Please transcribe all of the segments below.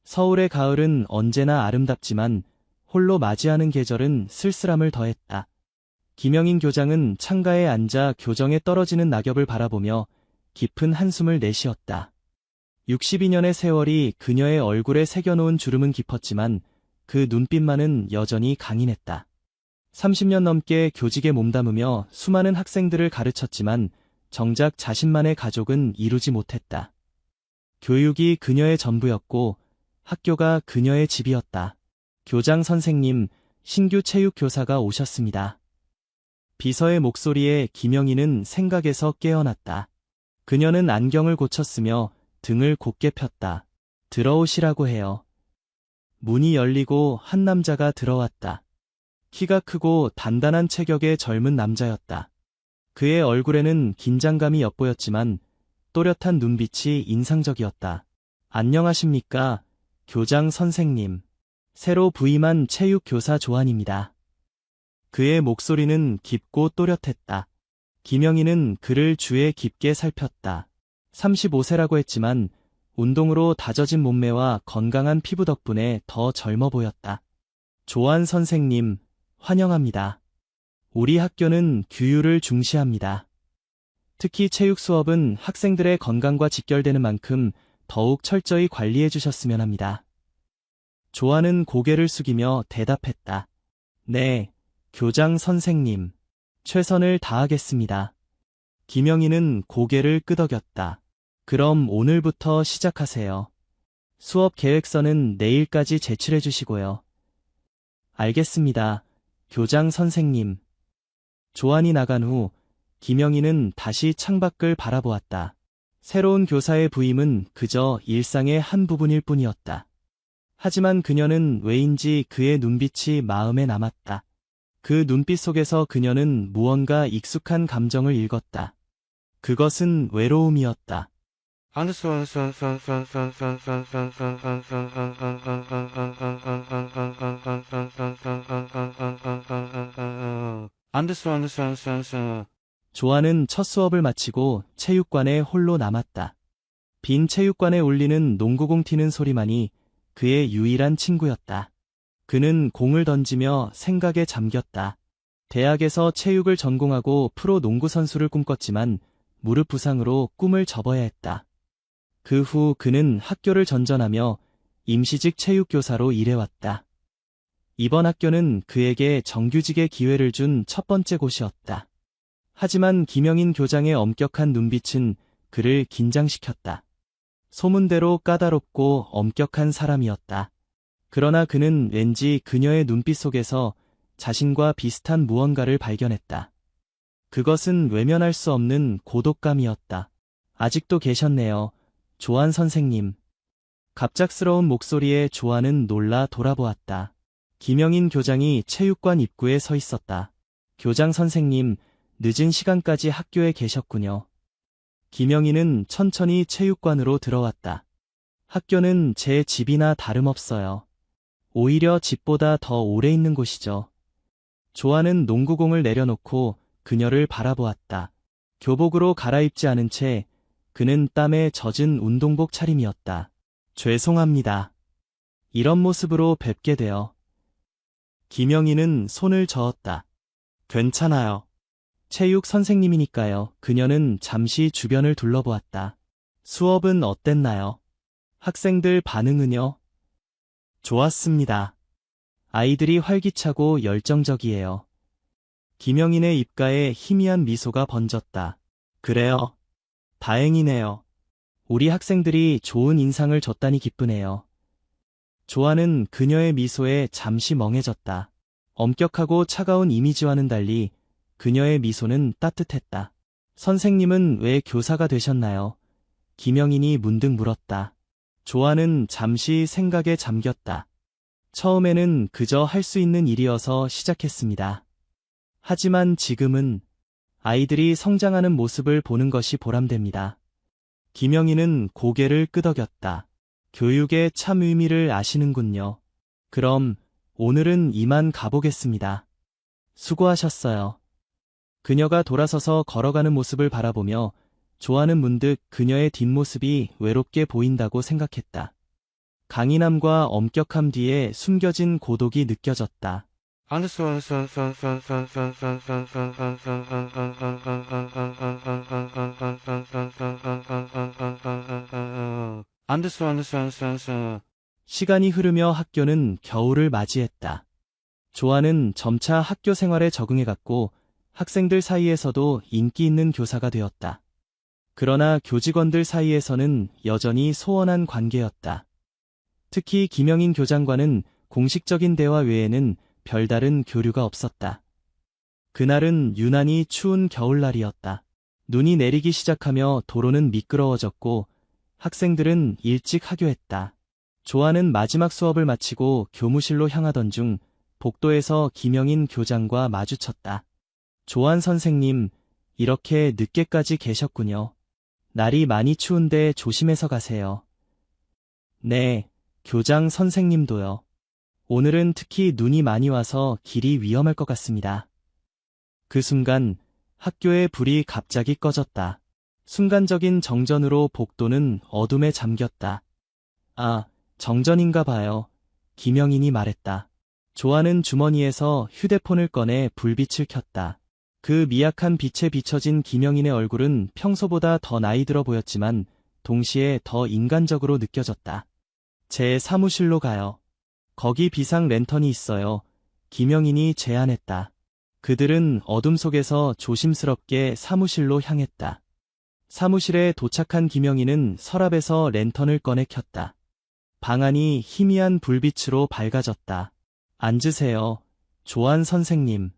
서울의 가을은 언제나 아름답지만 홀로 맞이하는 계절은 쓸쓸함을 더했다. 김영인 교장은 창가에 앉아 교정에 떨어지는 낙엽을 바라보며 깊은 한숨을 내쉬었다. 62년의 세월이 그녀의 얼굴에 새겨놓은 주름은 깊었지만 그 눈빛만은 여전히 강인했다. 30년 넘게 교직에 몸담으며 수많은 학생들을 가르쳤지만 정작 자신만의 가족은 이루지 못했다. 교육이 그녀의 전부였고 학교가 그녀의 집이었다. 교장 선생님, 신규 체육 교사가 오셨습니다. 비서의 목소리에 김영희는 생각에서 깨어났다. 그녀는 안경을 고쳤으며 등을 곧게 폈다. 들어오시라고 해요. 문이 열리고 한 남자가 들어왔다. 키가 크고 단단한 체격의 젊은 남자였다. 그의 얼굴에는 긴장감이 엿보였지만 또렷한 눈빛이 인상적이었다. 안녕하십니까, 교장 선생님. 새로 부임한 체육교사 조한입니다. 그의 목소리는 깊고 또렷했다. 김영희는 그를 주에 깊게 살폈다. 35세라고 했지만 운동으로 다져진 몸매와 건강한 피부 덕분에 더 젊어 보였다. 조한 선생님, 환영합니다. 우리 학교는 규율을 중시합니다. 특히 체육 수업은 학생들의 건강과 직결되는 만큼 더욱 철저히 관리해 주셨으면 합니다. 조한은 고개를 숙이며 대답했다. 네, 교장 선생님. 최선을 다하겠습니다. 김영희는 고개를 끄덕였다. 그럼 오늘부터 시작하세요. 수업 계획서는 내일까지 제출해 주시고요. 알겠습니다, 교장 선생님. 조한이 나간 후 김영희는 다시 창밖을 바라보았다. 새로운 교사의 부임은 그저 일상의 한 부분일 뿐이었다. 하지만 그녀는 왜인지 그의 눈빛이 마음에 남았다. 그 눈빛 속에서 그녀는 무언가 익숙한 감정을 읽었다. 그것은 외로움이었다. 조한은 첫 수업을 마치고 체육관에 홀로 남았다. 빈 체육관에 울리는 농구공 튀는 소리만이 그의 유일한 친구였다. 그는 공을 던지며 생각에 잠겼다. 대학에서 체육을 전공하고 프로 농구 선수를 꿈꿨지만 무릎 부상으로 꿈을 접어야 했다. 그 후 그는 학교를 전전하며 임시직 체육교사로 일해왔다. 이번 학교는 그에게 정규직의 기회를 준 첫 번째 곳이었다. 하지만 김영인 교장의 엄격한 눈빛은 그를 긴장시켰다. 소문대로 까다롭고 엄격한 사람이었다. 그러나 그는 왠지 그녀의 눈빛 속에서 자신과 비슷한 무언가를 발견했다. 그것은 외면할 수 없는 고독감이었다. 아직도 계셨네요, 조한 선생님. 갑작스러운 목소리에 조한은 놀라 돌아보았다. 김영인 교장이 체육관 입구에 서 있었다. 교장 선생님, 늦은 시간까지 학교에 계셨군요. 김영희는 천천히 체육관으로 들어왔다. 학교는 제 집이나 다름없어요. 오히려 집보다 더 오래 있는 곳이죠. 조한은 농구공을 내려놓고 그녀를 바라보았다. 교복으로 갈아입지 않은 채 그는 땀에 젖은 운동복 차림이었다. 죄송합니다. 이런 모습으로 뵙게 되어. 김영희는 손을 저었다. 괜찮아요. 체육 선생님이니까요. 그녀는 잠시 주변을 둘러보았다. 수업은 어땠나요? 학생들 반응은요? 좋았습니다. 아이들이 활기차고 열정적이에요. 김영인의 입가에 희미한 미소가 번졌다. 그래요? 다행이네요. 우리 학생들이 좋은 인상을 줬다니 기쁘네요. 조한은 그녀의 미소에 잠시 멍해졌다. 엄격하고 차가운 이미지와는 달리 그녀의 미소는 따뜻했다. 선생님은 왜 교사가 되셨나요? 김영인이 문득 물었다. 조한은 잠시 생각에 잠겼다. 처음에는 그저 할 수 있는 일이어서 시작했습니다. 하지만 지금은 아이들이 성장하는 모습을 보는 것이 보람됩니다. 김영희는 고개를 끄덕였다. 교육의 참 의미를 아시는군요. 그럼 오늘은 이만 가보겠습니다. 수고하셨어요. 그녀가 돌아서서 걸어가는 모습을 바라보며 조한은 문득 그녀의 뒷모습이 외롭게 보인다고 생각했다. 강인함과 엄격함 뒤에 숨겨진 고독이 느껴졌다. 시간이 흐르며 학교는 겨울을 맞이했다. 조아는 점차 학교 생활에 적응해갔고 학생들 사이에서도 인기 있는 교사가 되었다. 그러나 교직원들 사이에서는 여전히 소원한 관계였다. 특히 김영인 교장과는 공식적인 대화 외에는 별다른 교류가 없었다. 그날은 유난히 추운 겨울날이었다. 눈이 내리기 시작하며 도로는 미끄러워졌고 학생들은 일찍 하교했다. 조아는 마지막 수업을 마치고 교무실로 향하던 중 복도에서 김영인 교장과 마주쳤다. 조안 선생님, 이렇게 늦게까지 계셨군요. 날이 많이 추운데 조심해서 가세요. 네, 교장 선생님도요. 오늘은 특히 눈이 많이 와서 길이 위험할 것 같습니다. 그 순간 학교의 불이 갑자기 꺼졌다. 순간적인 정전으로 복도는 어둠에 잠겼다. 아, 정전인가 봐요. 김영인이 말했다. 조아는 주머니에서 휴대폰을 꺼내 불빛을 켰다. 그 미약한 빛에 비춰진 김영인의 얼굴은 평소보다 더 나이 들어 보였지만 동시에 더 인간적으로 느껴졌다. 제 사무실로 가요. 거기 비상 랜턴이 있어요. 김영인이 제안했다. 그들은 어둠 속에서 조심스럽게 사무실로 향했다. 사무실에 도착한 김영인은 서랍에서 랜턴을 꺼내 켰다. 방 안이 희미한 불빛으로 밝아졌다. 앉으세요. 조안 선생님.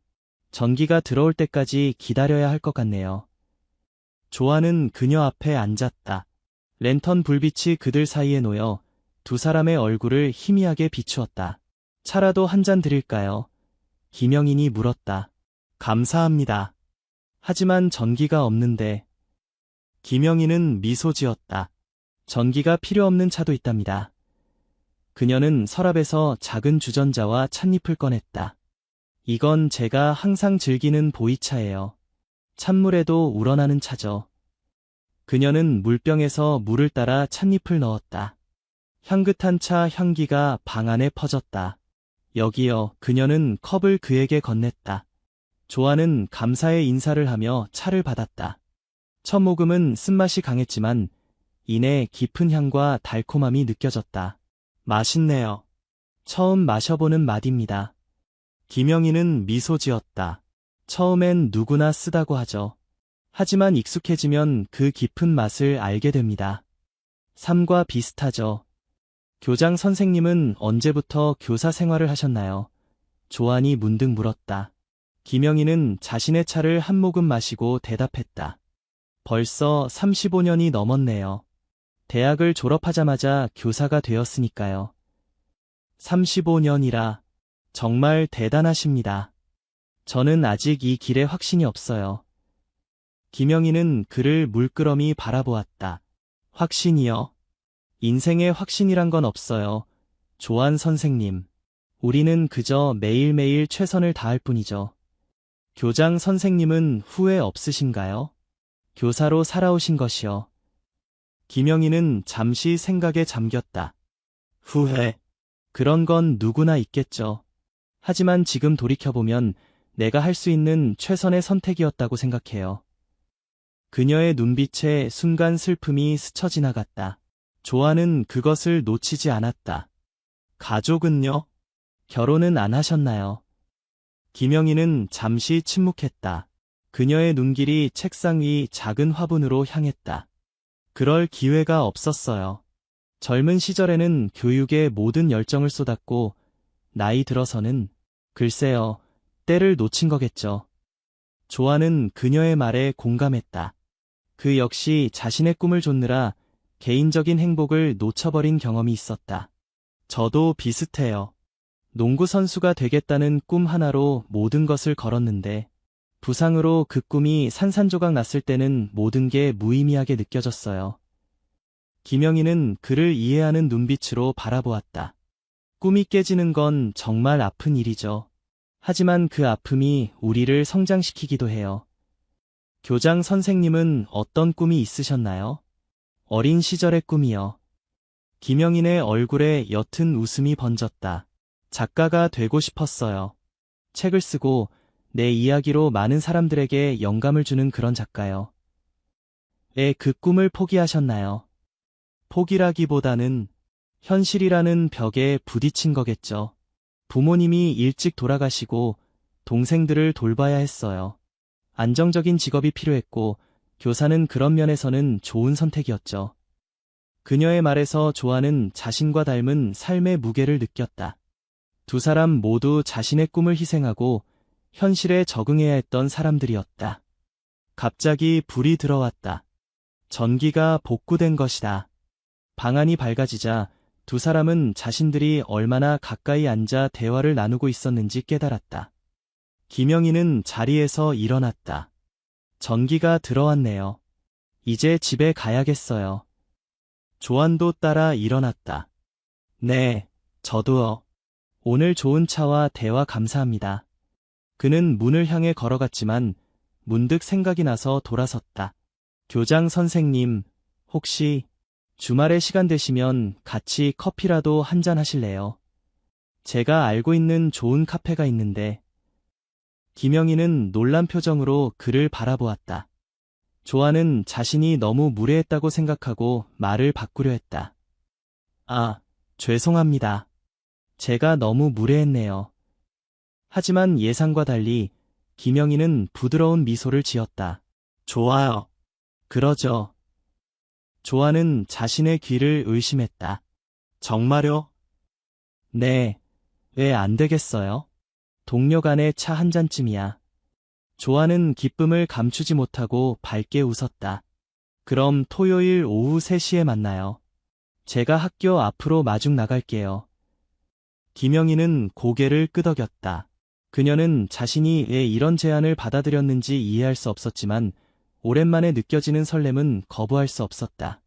전기가 들어올 때까지 기다려야 할 것 같네요. 조안은 그녀 앞에 앉았다. 랜턴 불빛이 그들 사이에 놓여 두 사람의 얼굴을 희미하게 비추었다. 차라도 한 잔 드릴까요? 김영인이 물었다. 감사합니다. 하지만 전기가 없는데. 김영인은 미소 지었다. 전기가 필요 없는 차도 있답니다. 그녀는 서랍에서 작은 주전자와 찻잎을 꺼냈다. 이건 제가 항상 즐기는 보이차예요. 찬물에도 우러나는 차죠. 그녀는 물병에서 물을 따라 찻잎을 넣었다. 향긋한 차 향기가 방 안에 퍼졌다. 여기요. 그녀는 컵을 그에게 건넸다. 조아는 감사의 인사를 하며 차를 받았다. 첫 모금은 쓴맛이 강했지만 이내 깊은 향과 달콤함이 느껴졌다. 맛있네요. 처음 마셔보는 맛입니다. 김영인은 미소 지었다. 처음엔 누구나 쓰다고 하죠. 하지만 익숙해지면 그 깊은 맛을 알게 됩니다. 삶과 비슷하죠. 교장 선생님은 언제부터 교사 생활을 하셨나요? 조안이 문득 물었다. 김영인은 자신의 차를 한 모금 마시고 대답했다. 벌써 35년이 넘었네요. 대학을 졸업하자마자 교사가 되었으니까요. 35년이라 정말 대단하십니다. 저는 아직 이 길에 확신이 없어요. 김영인은 그를 물끄러미 바라보았다. 확신이요? 인생에 확신이란 건 없어요. 조안 선생님. 우리는 그저 매일매일 최선을 다할 뿐이죠. 교장 선생님은 후회 없으신가요? 교사로 살아오신 것이요. 김영인은 잠시 생각에 잠겼다. 후회. 그런 건 누구나 있겠죠. 하지만 지금 돌이켜보면 내가 할 수 있는 최선의 선택이었다고 생각해요. 그녀의 눈빛에 순간 슬픔이 스쳐 지나갔다. 조아는 그것을 놓치지 않았다. 가족은요? 결혼은 안 하셨나요? 김영인은 잠시 침묵했다. 그녀의 눈길이 책상 위 작은 화분으로 향했다. 그럴 기회가 없었어요. 젊은 시절에는 교육에 모든 열정을 쏟았고 나이 들어서는 글쎄요, 때를 놓친 거겠죠. 조아는 그녀의 말에 공감했다. 그 역시 자신의 꿈을 좇느라 개인적인 행복을 놓쳐버린 경험이 있었다. 저도 비슷해요. 농구 선수가 되겠다는 꿈 하나로 모든 것을 걸었는데 부상으로 그 꿈이 산산조각 났을 때는 모든 게 무의미하게 느껴졌어요. 김영인은 그를 이해하는 눈빛으로 바라보았다. 꿈이 깨지는 건 정말 아픈 일이죠. 하지만 그 아픔이 우리를 성장시키기도 해요. 교장 선생님은 어떤 꿈이 있으셨나요? 어린 시절의 꿈이요. 김영인의 얼굴에 옅은 웃음이 번졌다. 작가가 되고 싶었어요. 책을 쓰고 내 이야기로 많은 사람들에게 영감을 주는 그런 작가요. 그 꿈을 포기하셨나요? 포기라기보다는 현실이라는 벽에 부딪힌 거겠죠. 부모님이 일찍 돌아가시고 동생들을 돌봐야 했어요. 안정적인 직업이 필요했고 교사는 그런 면에서는 좋은 선택이었죠. 그녀의 말에서 조아는 자신과 닮은 삶의 무게를 느꼈다. 두 사람 모두 자신의 꿈을 희생하고 현실에 적응해야 했던 사람들이었다. 갑자기 불이 들어왔다. 전기가 복구된 것이다. 방안이 밝아지자 두 사람은 자신들이 얼마나 가까이 앉아 대화를 나누고 있었는지 깨달았다. 김영희는 자리에서 일어났다. 전기가 들어왔네요. 이제 집에 가야겠어요. 조안도 따라 일어났다. 네, 저도요. 오늘 좋은 차와 대화 감사합니다. 그는 문을 향해 걸어갔지만 문득 생각이 나서 돌아섰다. 교장 선생님, 혹시 주말에 시간 되시면 같이 커피라도 한잔 하실래요? 제가 알고 있는 좋은 카페가 있는데. 김영희는 놀란 표정으로 그를 바라보았다. 조아는 자신이 너무 무례했다고 생각하고 말을 바꾸려 했다. 아, 죄송합니다. 제가 너무 무례했네요. 하지만 예상과 달리 김영희는 부드러운 미소를 지었다. 좋아요. 그러죠. 조아는 자신의 귀를 의심했다. 정말요? 네, 왜 안 되겠어요? 동료 간의 차 한 잔쯤이야. 조아는 기쁨을 감추지 못하고 밝게 웃었다. 그럼 토요일 오후 3시에 만나요. 제가 학교 앞으로 마중 나갈게요. 김영희는 고개를 끄덕였다. 그녀는 자신이 왜 이런 제안을 받아들였는지 이해할 수 없었지만 오랜만에 느껴지는 설렘은 거부할 수 없었다.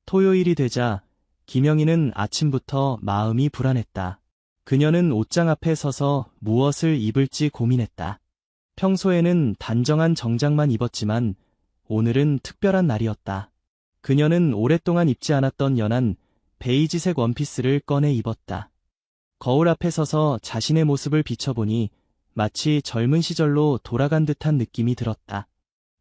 토요일이 되자 김영희는 아침부터 마음이 불안했다. 그녀는 옷장 앞에 서서 무엇을 입을지 고민했다. 평소에는 단정한 정장만 입었지만 오늘은 특별한 날이었다. 그녀는 오랫동안 입지 않았던 연한 베이지색 원피스를 꺼내 입었다. 거울 앞에 서서 자신의 모습을 비춰보니 마치 젊은 시절로 돌아간 듯한 느낌이 들었다.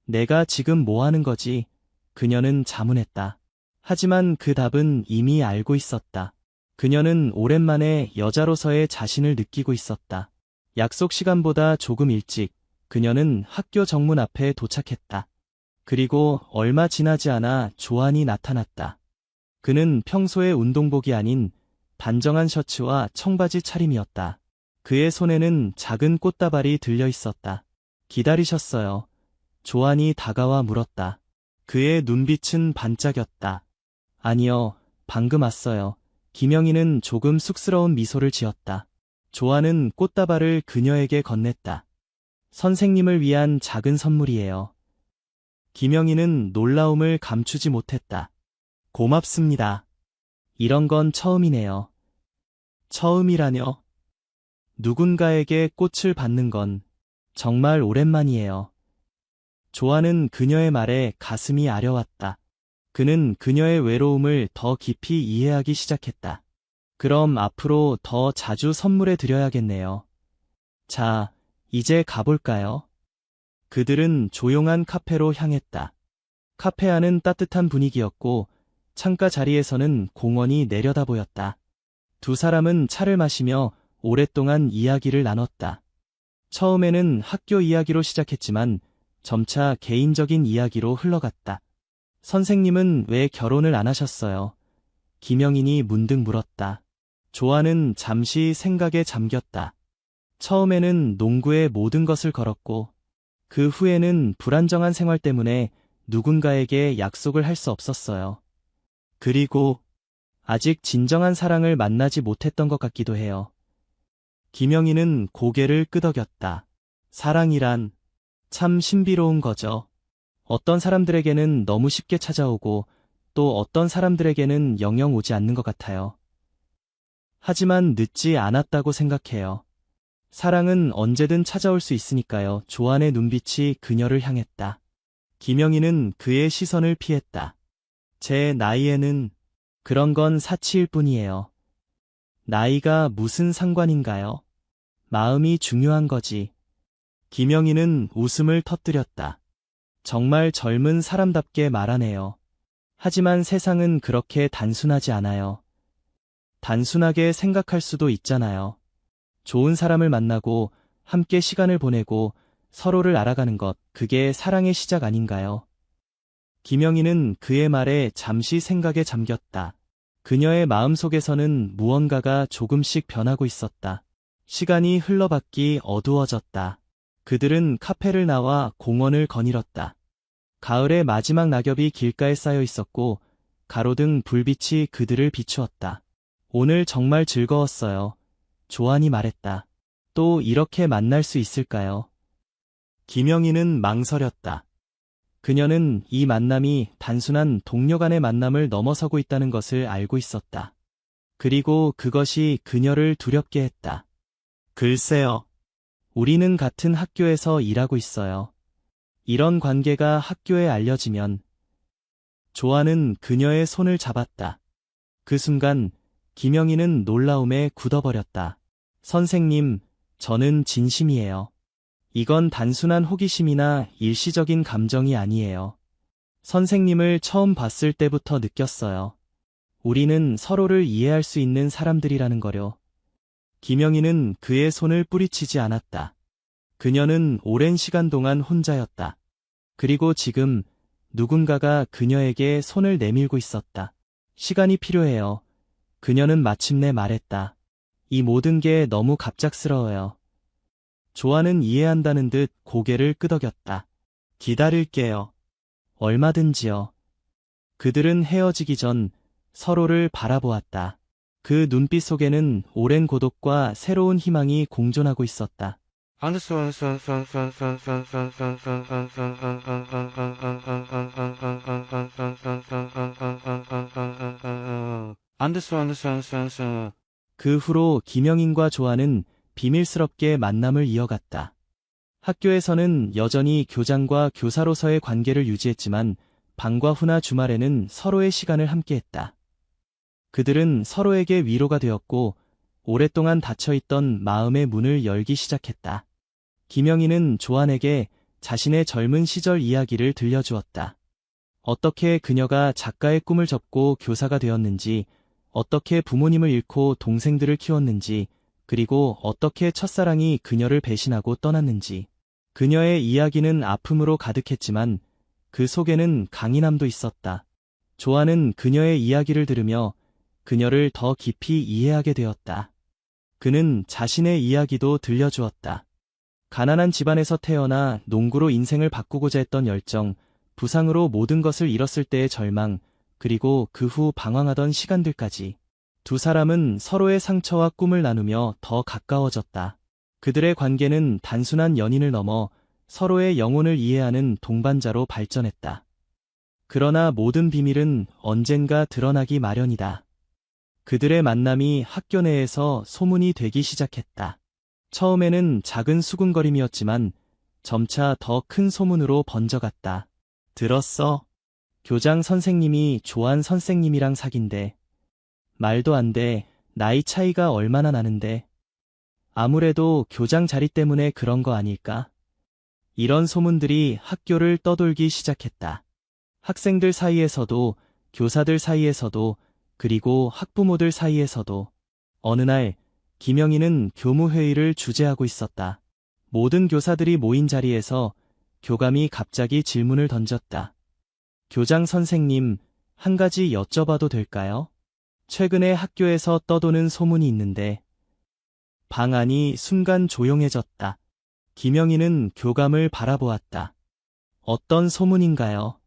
내가 지금 뭐 하는 거지? 그녀는 자문했다. 하지만 그 답은 이미 알고 있었다. 그녀는 오랜만에 여자로서의 자신을 느끼고 있었다. 약속 시간보다 조금 일찍 그녀는 학교 정문 앞에 도착했다. 그리고 얼마 지나지 않아 조안이 나타났다. 그는 평소의 운동복이 아닌 단정한 셔츠와 청바지 차림이었다. 그의 손에는 작은 꽃다발이 들려 있었다. 기다리셨어요. 조안이 다가와 물었다. 그의 눈빛은 반짝였다. 아니요, 방금 왔어요. 김영희는 조금 쑥스러운 미소를 지었다. 조안은 꽃다발을 그녀에게 건넸다. 선생님을 위한 작은 선물이에요. 김영희는 놀라움을 감추지 못했다. 고맙습니다. 이런 건 처음이네요. 처음이라뇨? 누군가에게 꽃을 받는 건 정말 오랜만이에요. 조아는 그녀의 말에 가슴이 아려왔다. 그는 그녀의 외로움을 더 깊이 이해하기 시작했다. 그럼 앞으로 더 자주 선물해 드려야겠네요. 자, 이제 가볼까요? 그들은 조용한 카페로 향했다. 카페 안은 따뜻한 분위기였고 창가 자리에서는 공원이 내려다 보였다. 두 사람은 차를 마시며 오랫동안 이야기를 나눴다. 처음에는 학교 이야기로 시작했지만 점차 개인적인 이야기로 흘러갔다. 선생님은 왜 결혼을 안 하셨어요? 김영인이 문득 물었다. 조아는 잠시 생각에 잠겼다. 처음에는 농구에 모든 것을 걸었고 그 후에는 불안정한 생활 때문에 누군가에게 약속을 할 수 없었어요. 그리고 아직 진정한 사랑을 만나지 못했던 것 같기도 해요. 김영희는 고개를 끄덕였다. 사랑이란 참 신비로운 거죠. 어떤 사람들에게는 너무 쉽게 찾아오고 또 어떤 사람들에게는 영영 오지 않는 것 같아요. 하지만 늦지 않았다고 생각해요. 사랑은 언제든 찾아올 수 있으니까요. 조안의 눈빛이 그녀를 향했다. 김영희는 그의 시선을 피했다. 제 나이에는 그런 건 사치일 뿐이에요. 나이가 무슨 상관인가요? 마음이 중요한 거지. 김영희는 웃음을 터뜨렸다. 정말 젊은 사람답게 말하네요. 하지만 세상은 그렇게 단순하지 않아요. 단순하게 생각할 수도 있잖아요. 좋은 사람을 만나고 함께 시간을 보내고 서로를 알아가는 것, 그게 사랑의 시작 아닌가요? 김영희는 그의 말에 잠시 생각에 잠겼다. 그녀의 마음속에서는 무언가가 조금씩 변하고 있었다. 시간이 흘러바뀌 어두워졌다. 그들은 카페를 나와 공원을 거닐었다. 가을의 마지막 낙엽이 길가에 쌓여 있었고 가로등 불빛이 그들을 비추었다. 오늘 정말 즐거웠어요. 조안이 말했다. 또 이렇게 만날 수 있을까요? 김영희는 망설였다. 그녀는 이 만남이 단순한 동료 간의 만남을 넘어서고 있다는 것을 알고 있었다. 그리고 그것이 그녀를 두렵게 했다. 글쎄요. 우리는 같은 학교에서 일하고 있어요. 이런 관계가 학교에 알려지면. 조안은 그녀의 손을 잡았다. 그 순간 김영희는 놀라움에 굳어버렸다. 선생님, 저는 진심이에요. 이건 단순한 호기심이나 일시적인 감정이 아니에요. 선생님을 처음 봤을 때부터 느꼈어요. 우리는 서로를 이해할 수 있는 사람들이라는 거요. 김영희는 그의 손을 뿌리치지 않았다. 그녀는 오랜 시간 동안 혼자였다. 그리고 지금 누군가가 그녀에게 손을 내밀고 있었다. 시간이 필요해요. 그녀는 마침내 말했다. 이 모든 게 너무 갑작스러워요. 조안은 이해한다는 듯 고개를 끄덕였다. 기다릴게요. 얼마든지요. 그들은 헤어지기 전 서로를 바라보았다. 그 눈빛 속에는 오랜 고독과 새로운 희망이 공존하고 있었다. 그 후로 김영인과 조안은 비밀스럽게 만남을 이어갔다. 학교에서는 여전히 교장과 교사로서의 관계를 유지했지만 방과 후나 주말에는 서로의 시간을 함께했다. 그들은 서로에게 위로가 되었고 오랫동안 닫혀있던 마음의 문을 열기 시작했다. 김영희는 조안에게 자신의 젊은 시절 이야기를 들려주었다. 어떻게 그녀가 작가의 꿈을 접고 교사가 되었는지, 어떻게 부모님을 잃고 동생들을 키웠는지, 그리고 어떻게 첫사랑이 그녀를 배신하고 떠났는지. 그녀의 이야기는 아픔으로 가득했지만 그 속에는 강인함도 있었다. 조안은 그녀의 이야기를 들으며 그녀를 더 깊이 이해하게 되었다. 그는 자신의 이야기도 들려주었다. 가난한 집안에서 태어나 농구로 인생을 바꾸고자 했던 열정, 부상으로 모든 것을 잃었을 때의 절망, 그리고 그 후 방황하던 시간들까지. 두 사람은 서로의 상처와 꿈을 나누며 더 가까워졌다. 그들의 관계는 단순한 연인을 넘어 서로의 영혼을 이해하는 동반자로 발전했다. 그러나 모든 비밀은 언젠가 드러나기 마련이다. 그들의 만남이 학교 내에서 소문이 되기 시작했다. 처음에는 작은 수군거림이었지만 점차 더 큰 소문으로 번져갔다. 들었어? 교장 선생님이 조안 선생님이랑 사귄대. 말도 안 돼. 나이 차이가 얼마나 나는데. 아무래도 교장 자리 때문에 그런 거 아닐까? 이런 소문들이 학교를 떠돌기 시작했다. 학생들 사이에서도, 교사들 사이에서도, 그리고 학부모들 사이에서도. 어느 날 김영희는 교무회의를 주재하고 있었다. 모든 교사들이 모인 자리에서 교감이 갑자기 질문을 던졌다. 교장 선생님, 한 가지 여쭤봐도 될까요? 최근에 학교에서 떠도는 소문이 있는데. 방 안이 순간 조용해졌다. 김영희는 교감을 바라보았다. 어떤 소문인가요?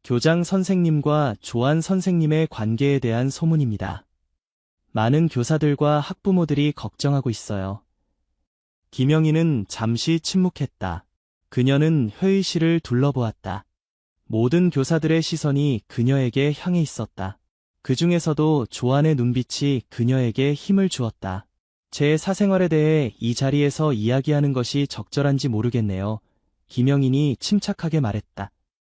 교장 선생님과 조안 선생님의 관계에 대한 소문입니다. 많은 교사들과 학부모들이 걱정하고 있어요. 김영희는 잠시 침묵했다. 그녀는 회의실을 둘러보았다. 모든 교사들의 시선이 그녀에게 향해 있었다. 그 중에서도 조안의 눈빛이 그녀에게 힘을 주었다. 제 사생활에 대해 이 자리에서 이야기하는 것이 적절한지 모르겠네요. 김영인이 침착하게 말했다.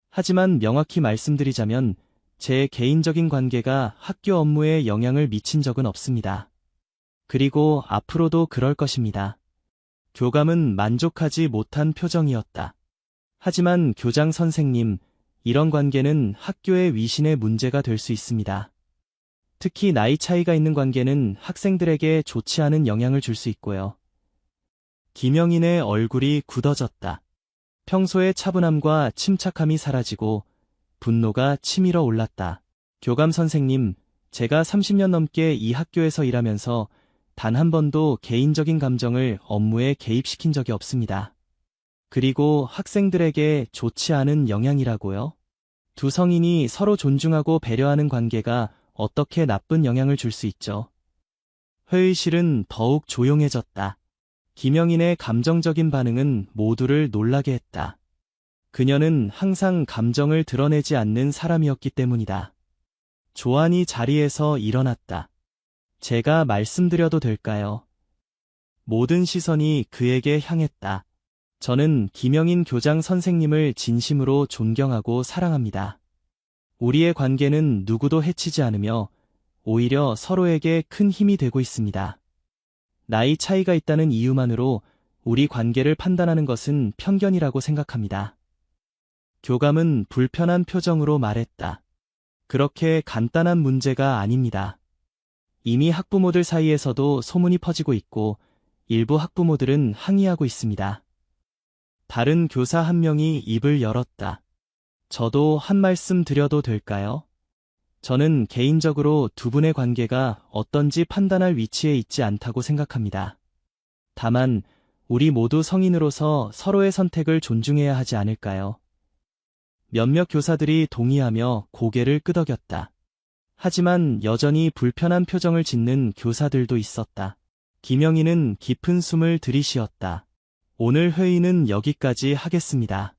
하지만 명확히 말씀드리자면 제 개인적인 관계가 학교 업무에 영향을 미친 적은 없습니다. 그리고 앞으로도 그럴 것입니다. 교감은 만족하지 못한 표정이었다. 하지만 교장 선생님, 이런 관계는 학교의 위신에 문제가 될 수 있습니다. 특히 나이 차이가 있는 관계는 학생들에게 좋지 않은 영향을 줄 수 있고요. 김영인의 얼굴이 굳어졌다. 평소의 차분함과 침착함이 사라지고 분노가 치밀어 올랐다. 교감 선생님, 제가 30년 넘게 이 학교에서 일하면서 단 한 번도 개인적인 감정을 업무에 개입시킨 적이 없습니다. 그리고 학생들에게 좋지 않은 영향이라고요? 두 성인이 서로 존중하고 배려하는 관계가 어떻게 나쁜 영향을 줄 수 있죠? 회의실은 더욱 조용해졌다. 김영인의 감정적인 반응은 모두를 놀라게 했다. 그녀는 항상 감정을 드러내지 않는 사람이었기 때문이다. 조안이 자리에서 일어났다. 제가 말씀드려도 될까요? 모든 시선이 그에게 향했다. 저는 김영인 교장 선생님을 진심으로 존경하고 사랑합니다. 우리의 관계는 누구도 해치지 않으며 오히려 서로에게 큰 힘이 되고 있습니다. 나이 차이가 있다는 이유만으로 우리 관계를 판단하는 것은 편견이라고 생각합니다. 교감은 불편한 표정으로 말했다. 그렇게 간단한 문제가 아닙니다. 이미 학부모들 사이에서도 소문이 퍼지고 있고 일부 학부모들은 항의하고 있습니다. 다른 교사 한 명이 입을 열었다. 저도 한 말씀 드려도 될까요? 저는 개인적으로 두 분의 관계가 어떤지 판단할 위치에 있지 않다고 생각합니다. 다만 우리 모두 성인으로서 서로의 선택을 존중해야 하지 않을까요? 몇몇 교사들이 동의하며 고개를 끄덕였다. 하지만 여전히 불편한 표정을 짓는 교사들도 있었다. 김영인은 깊은 숨을 들이쉬었다. 오늘 회의는 여기까지 하겠습니다.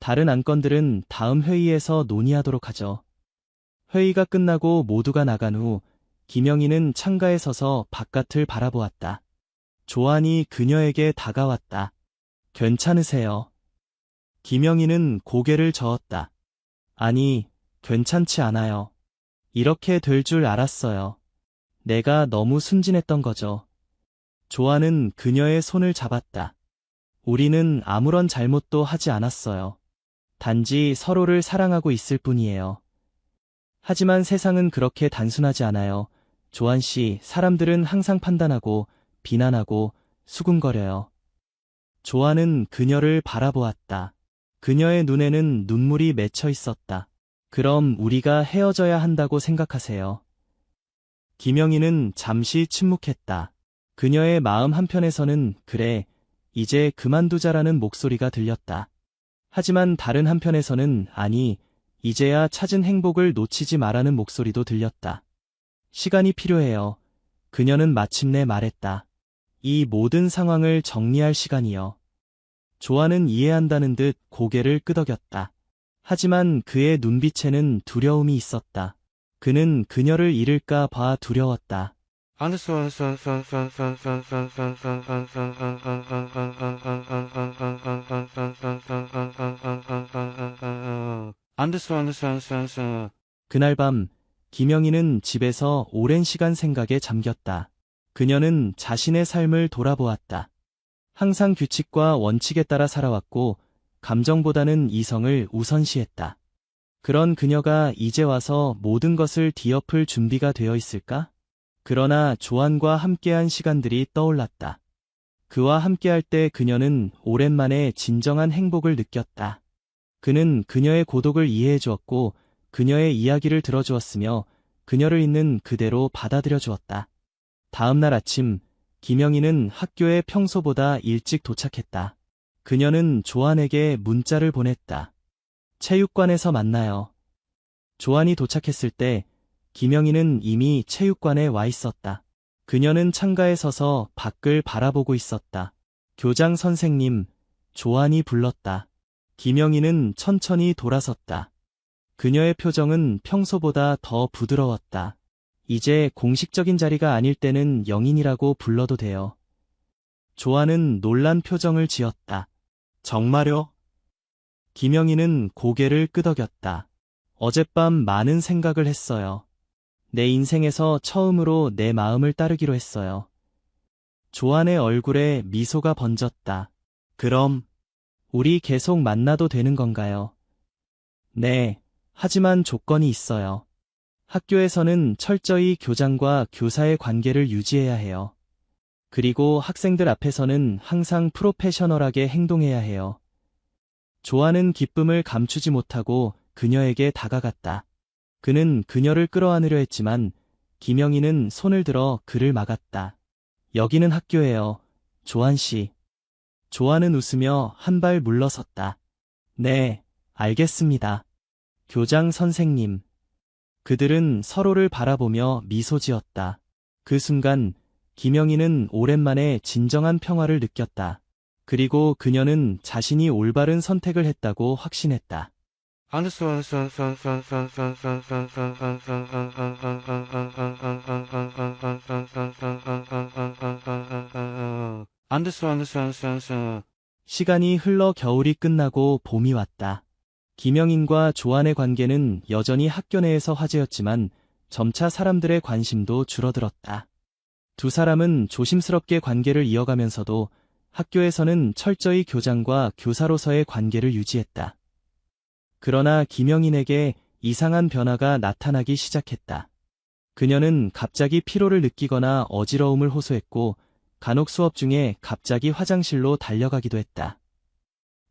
다른 안건들은 다음 회의에서 논의하도록 하죠. 회의가 끝나고 모두가 나간 후 김영인은 창가에 서서 바깥을 바라보았다. 조안이 그녀에게 다가왔다. 괜찮으세요? 김영인은 고개를 저었다. 아니, 괜찮지 않아요. 이렇게 될 줄 알았어요. 내가 너무 순진했던 거죠. 조안은 그녀의 손을 잡았다. 우리는 아무런 잘못도 하지 않았어요. 단지 서로를 사랑하고 있을 뿐이에요. 하지만 세상은 그렇게 단순하지 않아요. 조안 씨, 사람들은 항상 판단하고 비난하고 수군거려요. 조안은 그녀를 바라보았다. 그녀의 눈에는 눈물이 맺혀 있었다. 그럼 우리가 헤어져야 한다고 생각하세요? 김영인은 잠시 침묵했다. 그녀의 마음 한편에서는 그래, 이제 그만두자라는 목소리가 들렸다. 하지만 다른 한편에서는 아니, 이제야 찾은 행복을 놓치지 마라는 목소리도 들렸다. 시간이 필요해요. 그녀는 마침내 말했다. 이 모든 상황을 정리할 시간이요. 조안은 이해한다는 듯 고개를 끄덕였다. 하지만 그의 눈빛에는 두려움이 있었다. 그는 그녀를 잃을까 봐 두려웠다. 그날 밤 김영인은 집에서 오랜 시간 생각에 잠겼다. 그녀는 자신의 삶을 돌아보았다. 항상 규칙과 원칙에 따라 살아왔고 감정보다는 이성을 우선시했다. 그런 그녀가 이제 와서 모든 것을 뒤엎을 준비가 되어 있을까? 그러나 조안과 함께한 시간들이 떠올랐다. 그와 함께할 때 그녀는 오랜만에 진정한 행복을 느꼈다. 그는 그녀의 고독을 이해해 주었고 그녀의 이야기를 들어주었으며 그녀를 있는 그대로 받아들여 주었다. 다음 날 아침 김영인은 학교에 평소보다 일찍 도착했다. 그녀는 조안에게 문자를 보냈다. 체육관에서 만나요. 조안이 도착했을 때 김영인은 이미 체육관에 와 있었다. 그녀는 창가에 서서 밖을 바라보고 있었다. 교장 선생님, 조안이 불렀다. 김영인은 천천히 돌아섰다. 그녀의 표정은 평소보다 더 부드러웠다. 이제 공식적인 자리가 아닐 때는 영인이라고 불러도 돼요. 조아는 놀란 표정을 지었다. 정말요? 김영희는 고개를 끄덕였다. 어젯밤 많은 생각을 했어요. 내 인생에서 처음으로 내 마음을 따르기로 했어요. 조안의 얼굴에 미소가 번졌다. 그럼, 우리 계속 만나도 되는 건가요? 네, 하지만 조건이 있어요. 학교에서는 철저히 교장과 교사의 관계를 유지해야 해요. 그리고 학생들 앞에서는 항상 프로페셔널하게 행동해야 해요. 조아는 기쁨을 감추지 못하고 그녀에게 다가갔다. 그는 그녀를 끌어안으려 했지만 김영희는 손을 들어 그를 막았다. 여기는 학교예요, 조안 씨. 조아는 웃으며 한 발 물러섰다. 네, 알겠습니다. 교장 선생님. 그들은 서로를 바라보며 미소 지었다. 그 순간 김영희는 오랜만에 진정한 평화를 느꼈다. 그리고 그녀는 자신이 올바른 선택을 했다고 확신했다. 시간이 흘러 겨울이 끝나고 봄이 왔다. 김영인과 조안의 관계는 여전히 학교 내에서 화제였지만 점차 사람들의 관심도 줄어들었다. 두 사람은 조심스럽게 관계를 이어가면서도 학교에서는 철저히 교장과 교사로서의 관계를 유지했다. 그러나 김영인에게 이상한 변화가 나타나기 시작했다. 그녀는 갑자기 피로를 느끼거나 어지러움을 호소했고 간혹 수업 중에 갑자기 화장실로 달려가기도 했다.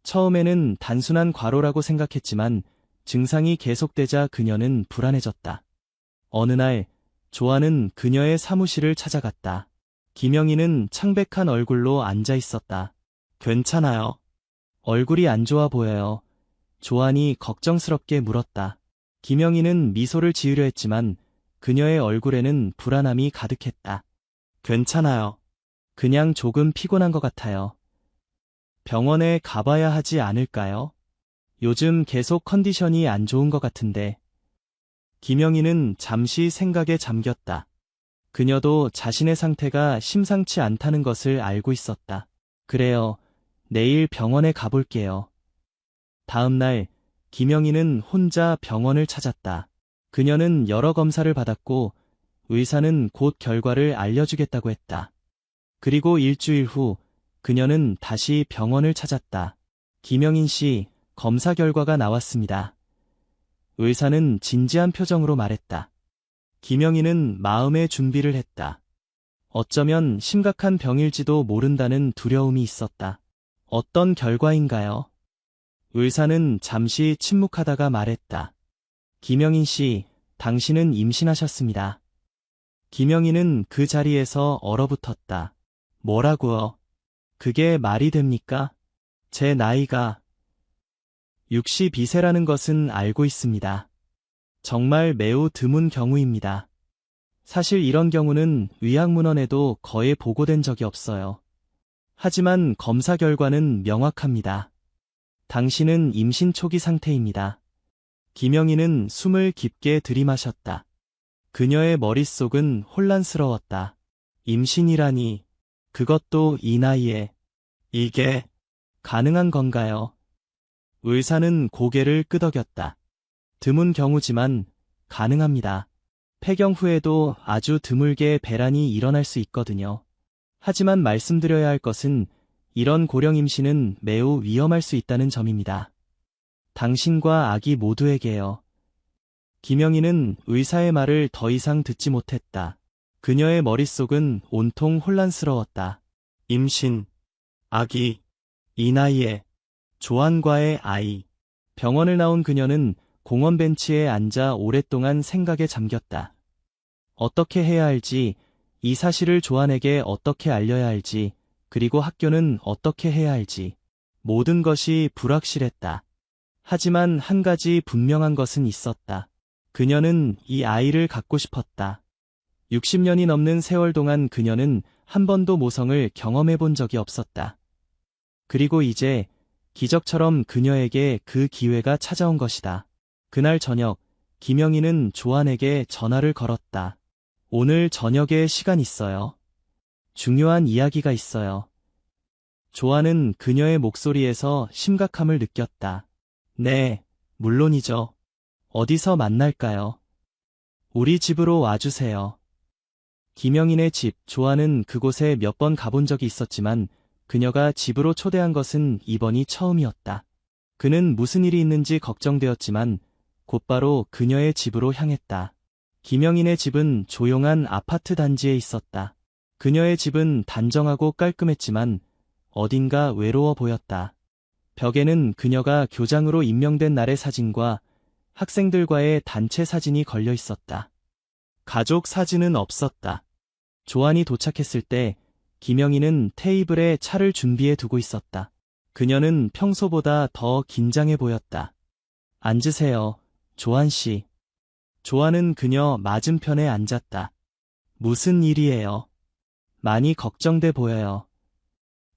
처음에는 단순한 과로라고 생각했지만 증상이 계속되자 그녀는 불안해졌다. 어느 날 조아는 그녀의 사무실을 찾아갔다. 김영희는 창백한 얼굴로 앉아 있었다. 괜찮아요. 얼굴이 안 좋아 보여요. 조안이 걱정스럽게 물었다. 김영희는 미소를 지으려 했지만 그녀의 얼굴에는 불안함이 가득했다. 괜찮아요. 그냥 조금 피곤한 것 같아요. 병원에 가봐야 하지 않을까요? 요즘 계속 컨디션이 안 좋은 것 같은데. 김영희는 잠시 생각에 잠겼다. 그녀도 자신의 상태가 심상치 않다는 것을 알고 있었다. 그래요. 내일 병원에 가볼게요. 다음 날, 김영희는 혼자 병원을 찾았다. 그녀는 여러 검사를 받았고, 의사는 곧 결과를 알려주겠다고 했다. 그리고 일주일 후, 그녀는 다시 병원을 찾았다. 김영인 씨, 검사 결과가 나왔습니다. 의사는 진지한 표정으로 말했다. 김영희는 마음의 준비를 했다. 어쩌면 심각한 병일지도 모른다는 두려움이 있었다. 어떤 결과인가요? 의사는 잠시 침묵하다가 말했다. 김영인 씨, 당신은 임신하셨습니다. 김영희는 그 자리에서 얼어붙었다. 뭐라고요? 그게 말이 됩니까? 제 나이가 62세라는 것은 알고 있습니다. 정말 매우 드문 경우입니다. 사실 이런 경우는 의학문헌에도 거의 보고된 적이 없어요. 하지만 검사 결과는 명확합니다. 당신은 임신 초기 상태입니다. 김영희는 숨을 깊게 들이마셨다. 그녀의 머릿속은 혼란스러웠다. 임신이라니, 그것도 이 나이에, 이게 가능한 건가요? 의사는 고개를 끄덕였다. 드문 경우지만 가능합니다. 폐경 후에도 아주 드물게 배란이 일어날 수 있거든요. 하지만 말씀드려야 할 것은 이런 고령 임신은 매우 위험할 수 있다는 점입니다. 당신과 아기 모두에게요. 김영희는 의사의 말을 더 이상 듣지 못했다. 그녀의 머릿속은 온통 혼란스러웠다. 임신, 아기, 이 나이에, 조안과의 아이. 병원을 나온 그녀는 공원 벤치에 앉아 오랫동안 생각에 잠겼다. 어떻게 해야 할지, 이 사실을 조안에게 어떻게 알려야 할지, 그리고 학교는 어떻게 해야 할지. 모든 것이 불확실했다. 하지만 한 가지 분명한 것은 있었다. 그녀는 이 아이를 갖고 싶었다. 60년이 넘는 세월 동안 그녀는 한 번도 모성을 경험해 본 적이 없었다. 그리고 이제 기적처럼 그녀에게 그 기회가 찾아온 것이다. 그날 저녁, 김영희는 조안에게 전화를 걸었다. 오늘 저녁에 시간 있어요? 중요한 이야기가 있어요. 조안은 그녀의 목소리에서 심각함을 느꼈다. 네, 물론이죠. 어디서 만날까요? 우리 집으로 와주세요. 김영인의 집, 조안은 그곳에 몇 번 가본 적이 있었지만 그녀가 집으로 초대한 것은 이번이 처음이었다. 그는 무슨 일이 있는지 걱정되었지만 곧바로 그녀의 집으로 향했다. 김영인의 집은 조용한 아파트 단지에 있었다. 그녀의 집은 단정하고 깔끔했지만 어딘가 외로워 보였다. 벽에는 그녀가 교장으로 임명된 날의 사진과 학생들과의 단체 사진이 걸려 있었다. 가족 사진은 없었다. 조안이 도착했을 때 김영희는 테이블에 차를 준비해 두고 있었다. 그녀는 평소보다 더 긴장해 보였다. 앉으세요, 조안 씨. 조안은 그녀 맞은편에 앉았다. 무슨 일이에요? 많이 걱정돼 보여요.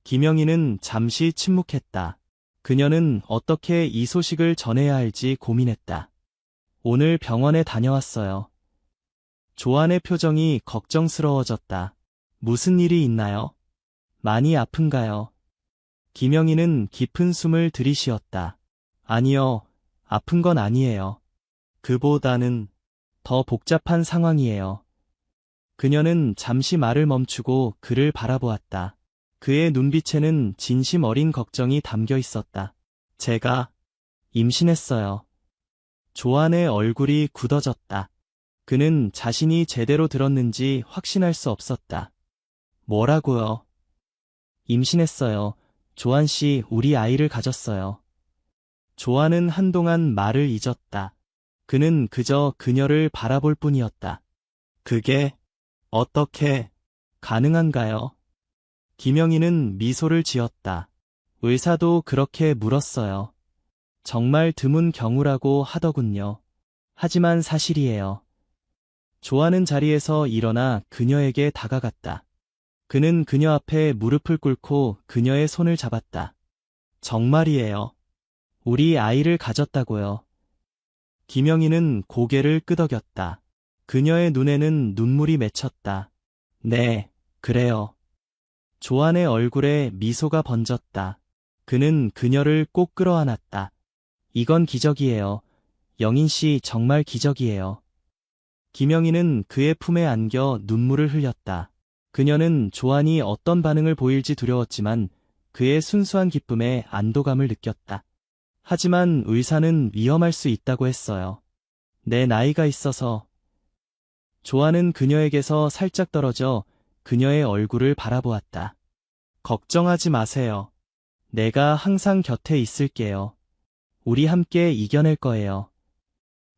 김영희는 잠시 침묵했다. 그녀는 어떻게 이 소식을 전해야 할지 고민했다. 오늘 병원에 다녀왔어요. 조안의 표정이 걱정스러워졌다. 무슨 일이 있나요? 많이 아픈가요? 김영희는 깊은 숨을 들이쉬었다. 아니요, 아픈 건 아니에요. 그보다는 더 복잡한 상황이에요. 그녀는 잠시 말을 멈추고 그를 바라보았다. 그의 눈빛에는 진심 어린 걱정이 담겨 있었다. 제가 임신했어요. 조안의 얼굴이 굳어졌다. 그는 자신이 제대로 들었는지 확신할 수 없었다. 뭐라고요? 임신했어요. 조안 씨, 우리 아이를 가졌어요. 조안은 한동안 말을 잊었다. 그는 그저 그녀를 바라볼 뿐이었다. 그게 어떻게 가능한가요? 김영희는 미소를 지었다. 의사도 그렇게 물었어요. 정말 드문 경우라고 하더군요. 하지만 사실이에요. 조안은 자리에서 일어나 그녀에게 다가갔다. 그는 그녀 앞에 무릎을 꿇고 그녀의 손을 잡았다. 정말이에요. 우리 아이를 가졌다고요. 김영희는 고개를 끄덕였다. 그녀의 눈에는 눈물이 맺혔다. 네, 그래요. 조안의 얼굴에 미소가 번졌다. 그는 그녀를 꼭 끌어안았다. 이건 기적이에요. 영인 씨, 정말 기적이에요. 김영희는 그의 품에 안겨 눈물을 흘렸다. 그녀는 조안이 어떤 반응을 보일지 두려웠지만 그의 순수한 기쁨에 안도감을 느꼈다. 하지만 의사는 위험할 수 있다고 했어요. 내 나이가 있어서. 조안은 그녀에게서 살짝 떨어져 그녀의 얼굴을 바라보았다. 걱정하지 마세요. 내가 항상 곁에 있을게요. 우리 함께 이겨낼 거예요.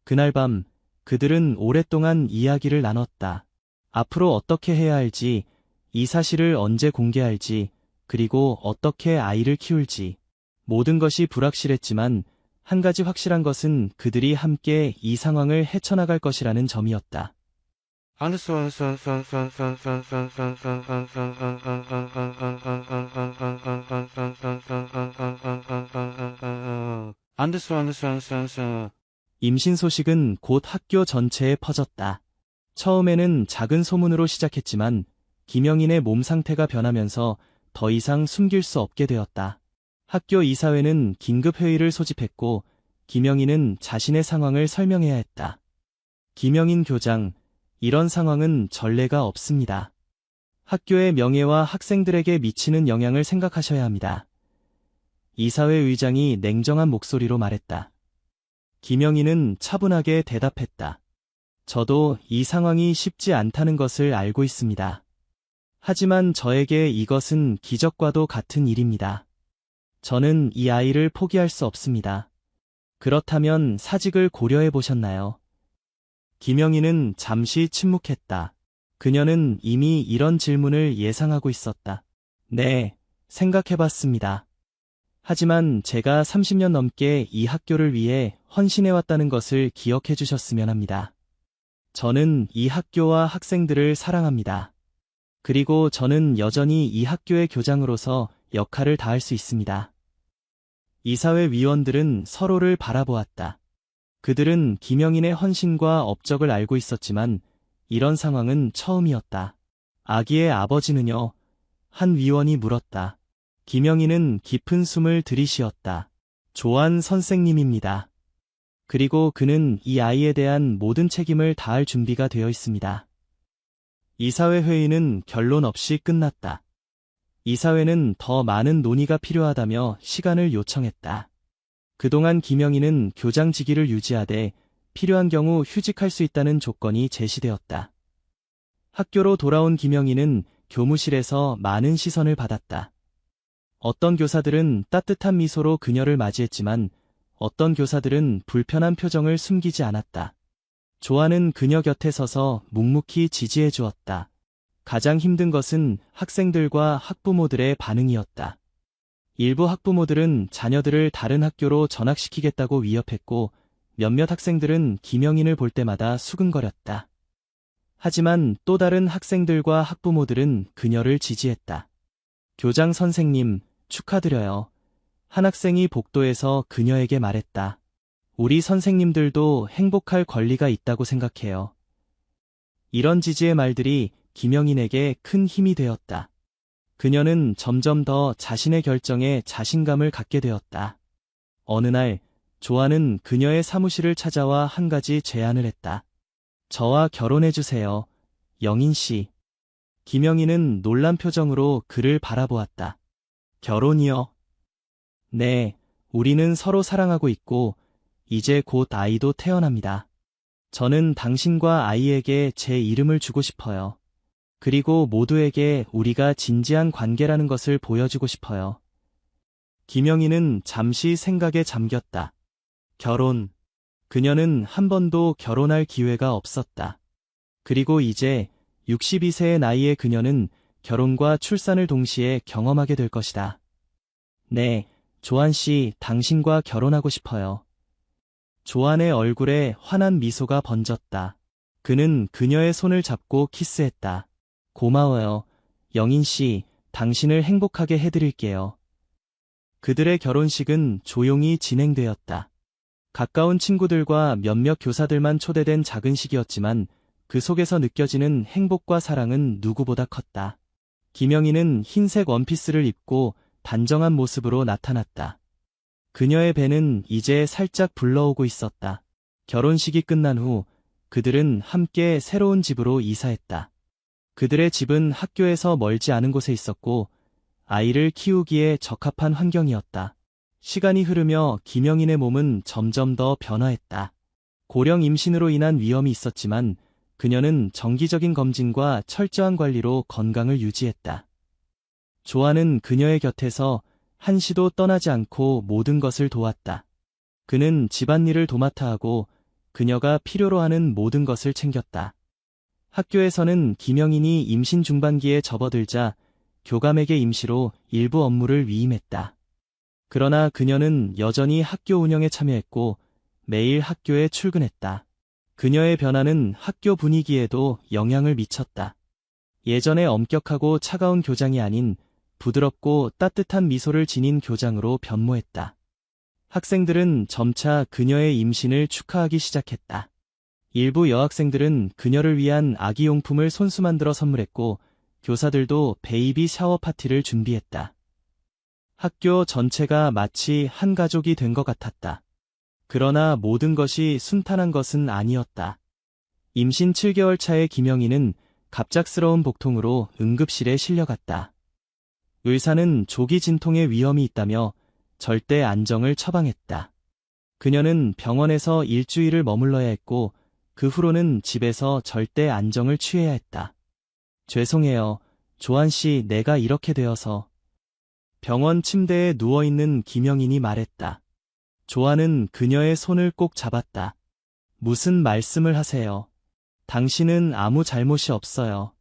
그날 밤 그들은 오랫동안 이야기를 나눴다. 앞으로 어떻게 해야 할지, 이 사실을 언제 공개할지, 그리고 어떻게 아이를 키울지. 모든 것이 불확실했지만 한 가지 확실한 것은 그들이 함께 이 상황을 헤쳐나갈 것이라는 점이었다. 임신 소식은 곧 학교 전체에 퍼졌다. 처음에는 작은 소문으로 시작했지만 김영인의 몸 상태가 변하면서 더 이상 숨길 수 없게 되었다. 학교 이사회는 긴급 회의를 소집했고 김영인은 자신의 상황을 설명해야 했다. 김영인 교장, 이런 상황은 전례가 없습니다. 학교의 명예와 학생들에게 미치는 영향을 생각하셔야 합니다. 이사회 의장이 냉정한 목소리로 말했다. 김영희는 차분하게 대답했다. 저도 이 상황이 쉽지 않다는 것을 알고 있습니다. 하지만 저에게 이것은 기적과도 같은 일입니다. 저는 이 아이를 포기할 수 없습니다. 그렇다면 사직을 고려해 보셨나요? 김영희는 잠시 침묵했다. 그녀는 이미 이런 질문을 예상하고 있었다. 네, 생각해봤습니다. 하지만 제가 30년 넘게 이 학교를 위해 헌신해왔다는 것을 기억해 주셨으면 합니다. 저는 이 학교와 학생들을 사랑합니다. 그리고 저는 여전히 이 학교의 교장으로서 역할을 다할 수 있습니다. 이사회 위원들은 서로를 바라보았다. 그들은 김영인의 헌신과 업적을 알고 있었지만 이런 상황은 처음이었다. 아기의 아버지는요? 한 위원이 물었다. 김영인은 깊은 숨을 들이쉬었다. 조한 선생님입니다. 그리고 그는 이 아이에 대한 모든 책임을 다할 준비가 되어 있습니다. 이사회 회의는 결론 없이 끝났다. 이사회는 더 많은 논의가 필요하다며 시간을 요청했다. 그동안 김영인은 교장직위를 유지하되 필요한 경우 휴직할 수 있다는 조건이 제시되었다. 학교로 돌아온 김영인은 교무실에서 많은 시선을 받았다. 어떤 교사들은 따뜻한 미소로 그녀를 맞이했지만 어떤 교사들은 불편한 표정을 숨기지 않았다. 조아는 그녀 곁에 서서 묵묵히 지지해 주었다. 가장 힘든 것은 학생들과 학부모들의 반응이었다. 일부 학부모들은 자녀들을 다른 학교로 전학시키겠다고 위협했고 몇몇 학생들은 김영인을 볼 때마다 수근거렸다. 하지만 또 다른 학생들과 학부모들은 그녀를 지지했다. 교장 선생님, 축하드려요. 한 학생이 복도에서 그녀에게 말했다. 우리 선생님들도 행복할 권리가 있다고 생각해요. 이런 지지의 말들이 김영인에게 큰 힘이 되었다. 그녀는 점점 더 자신의 결정에 자신감을 갖게 되었다. 어느 날, 조아는 그녀의 사무실을 찾아와 한 가지 제안을 했다. 저와 결혼해주세요, 영인 씨. 김영인은 놀란 표정으로 그를 바라보았다. 결혼이요? 네, 우리는 서로 사랑하고 있고, 이제 곧 아이도 태어납니다. 저는 당신과 아이에게 제 이름을 주고 싶어요. 그리고 모두에게 우리가 진지한 관계라는 것을 보여주고 싶어요. 김영인은 잠시 생각에 잠겼다. 결혼. 그녀는 한 번도 결혼할 기회가 없었다. 그리고 이제 62세의 나이의 그녀는 결혼과 출산을 동시에 경험하게 될 것이다. 네, 조한 씨, 당신과 결혼하고 싶어요. 조한의 얼굴에 환한 미소가 번졌다. 그는 그녀의 손을 잡고 키스했다. 고마워요. 영인 씨, 당신을 행복하게 해드릴게요. 그들의 결혼식은 조용히 진행되었다. 가까운 친구들과 몇몇 교사들만 초대된 작은 식이었지만 그 속에서 느껴지는 행복과 사랑은 누구보다 컸다. 김영인은 흰색 원피스를 입고 단정한 모습으로 나타났다. 그녀의 배는 이제 살짝 불러오고 있었다. 결혼식이 끝난 후 그들은 함께 새로운 집으로 이사했다. 그들의 집은 학교에서 멀지 않은 곳에 있었고 아이를 키우기에 적합한 환경이었다. 시간이 흐르며 김영인의 몸은 점점 더 변화했다. 고령 임신으로 인한 위험이 있었지만 그녀는 정기적인 검진과 철저한 관리로 건강을 유지했다. 조아는 그녀의 곁에서 한시도 떠나지 않고 모든 것을 도왔다. 그는 집안일을 도맡아 하고 그녀가 필요로 하는 모든 것을 챙겼다. 학교에서는 김영인이 임신 중반기에 접어들자 교감에게 임시로 일부 업무를 위임했다. 그러나 그녀는 여전히 학교 운영에 참여했고 매일 학교에 출근했다. 그녀의 변화는 학교 분위기에도 영향을 미쳤다. 예전에 엄격하고 차가운 교장이 아닌 부드럽고 따뜻한 미소를 지닌 교장으로 변모했다. 학생들은 점차 그녀의 임신을 축하하기 시작했다. 일부 여학생들은 그녀를 위한 아기용품을 손수 만들어 선물했고 교사들도 베이비 샤워 파티를 준비했다. 학교 전체가 마치 한 가족이 된 것 같았다. 그러나 모든 것이 순탄한 것은 아니었다. 임신 7개월 차의 김영인은 갑작스러운 복통으로 응급실에 실려갔다. 의사는 조기 진통의 위험이 있다며 절대 안정을 처방했다. 그녀는 병원에서 일주일을 머물러야 했고 그 후로는 집에서 절대 안정을 취해야 했다. 죄송해요, 조한 씨, 내가 이렇게 되어서. 병원 침대에 누워있는 김영인이 말했다. 조한은 그녀의 손을 꼭 잡았다. 무슨 말씀을 하세요? 당신은 아무 잘못이 없어요.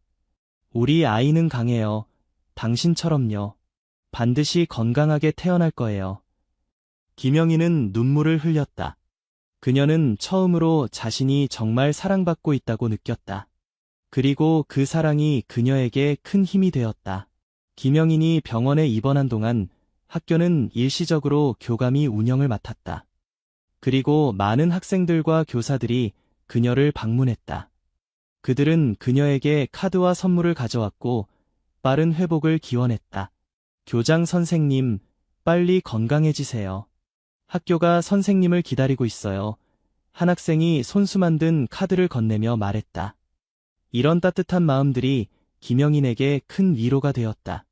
우리 아이는 강해요. 당신처럼요. 반드시 건강하게 태어날 거예요. 김영인은 눈물을 흘렸다. 그녀는 처음으로 자신이 정말 사랑받고 있다고 느꼈다. 그리고 그 사랑이 그녀에게 큰 힘이 되었다. 김영인이 병원에 입원한 동안 학교는 일시적으로 교감이 운영을 맡았다. 그리고 많은 학생들과 교사들이 그녀를 방문했다. 그들은 그녀에게 카드와 선물을 가져왔고 빠른 회복을 기원했다. 교장 선생님, 빨리 건강해지세요. 학교가 선생님을 기다리고 있어요. 한 학생이 손수 만든 카드를 건네며 말했다. 이런 따뜻한 마음들이 김영인에게 큰 위로가 되었다.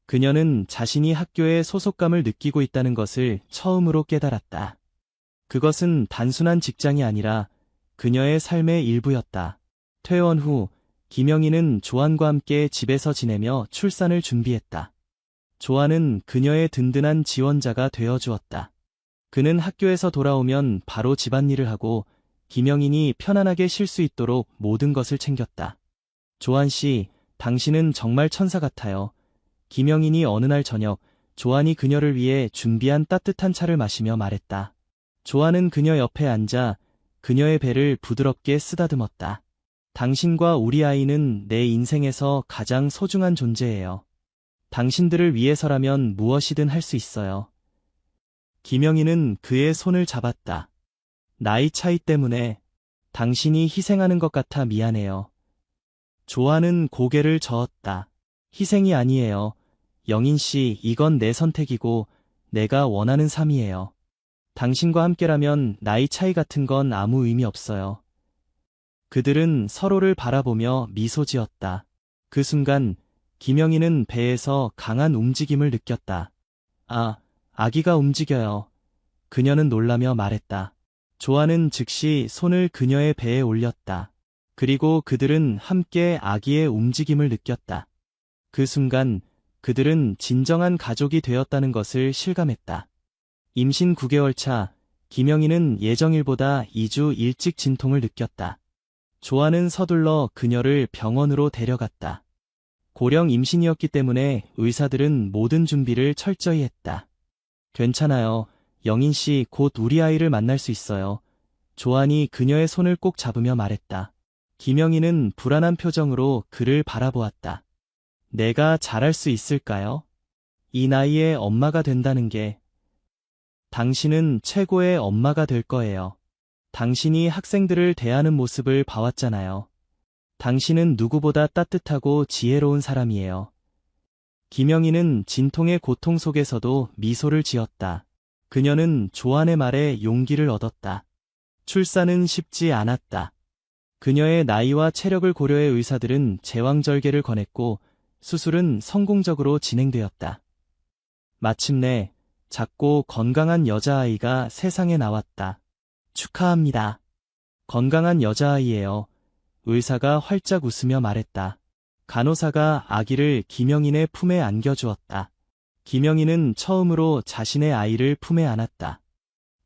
그녀는 자신이 학교에 소속감을 느끼고 있다는 것을 처음으로 깨달았다. 그것은 단순한 직장이 아니라 그녀의 삶의 일부였다. 퇴원 후 김영인은 조안과 함께 집에서 지내며 출산을 준비했다. 조안은 그녀의 든든한 지원자가 되어주었다. 그는 학교에서 돌아오면 바로 집안일을 하고 김영인이 편안하게 쉴 수 있도록 모든 것을 챙겼다. 조안 씨, 당신은 정말 천사 같아요. 김영인이 어느 날 저녁 조안이 그녀를 위해 준비한 따뜻한 차를 마시며 말했다. 조안은 그녀 옆에 앉아 그녀의 배를 부드럽게 쓰다듬었다. 당신과 우리 아이는 내 인생에서 가장 소중한 존재예요. 당신들을 위해서라면 무엇이든 할 수 있어요. 김영인은 그의 손을 잡았다. 나이 차이 때문에 당신이 희생하는 것 같아 미안해요. 조안은 고개를 저었다. 희생이 아니에요. 영인 씨, 이건 내 선택이고 내가 원하는 삶이에요. 당신과 함께라면 나이 차이 같은 건 아무 의미 없어요. 그들은 서로를 바라보며 미소 지었다. 그 순간 김영인은 배에서 강한 움직임을 느꼈다. 아, 아기가 움직여요. 그녀는 놀라며 말했다. 조안은 즉시 손을 그녀의 배에 올렸다. 그리고 그들은 함께 아기의 움직임을 느꼈다. 그 순간 그들은 진정한 가족이 되었다는 것을 실감했다. 임신 9개월 차, 김영인은 예정일보다 2주 일찍 진통을 느꼈다. 조안은 서둘러 그녀를 병원으로 데려갔다. 고령 임신이었기 때문에 의사들은 모든 준비를 철저히 했다. 괜찮아요. 영인 씨, 곧 우리 아이를 만날 수 있어요. 조안이 그녀의 손을 꼭 잡으며 말했다. 김영인은 불안한 표정으로 그를 바라보았다. 내가 잘할 수 있을까요? 이 나이에 엄마가 된다는 게. 당신은 최고의 엄마가 될 거예요. 당신이 학생들을 대하는 모습을 봐왔잖아요. 당신은 누구보다 따뜻하고 지혜로운 사람이에요. 김영인은 진통의 고통 속에서도 미소를 지었다. 그녀는 조안의 말에 용기를 얻었다. 출산은 쉽지 않았다. 그녀의 나이와 체력을 고려해 의사들은 제왕절개를 권했고 수술은 성공적으로 진행되었다. 마침내 작고 건강한 여자아이가 세상에 나왔다. 축하합니다. 건강한 여자아이예요. 의사가 활짝 웃으며 말했다. 간호사가 아기를 김영인의 품에 안겨주었다. 김영인은 처음으로 자신의 아이를 품에 안았다.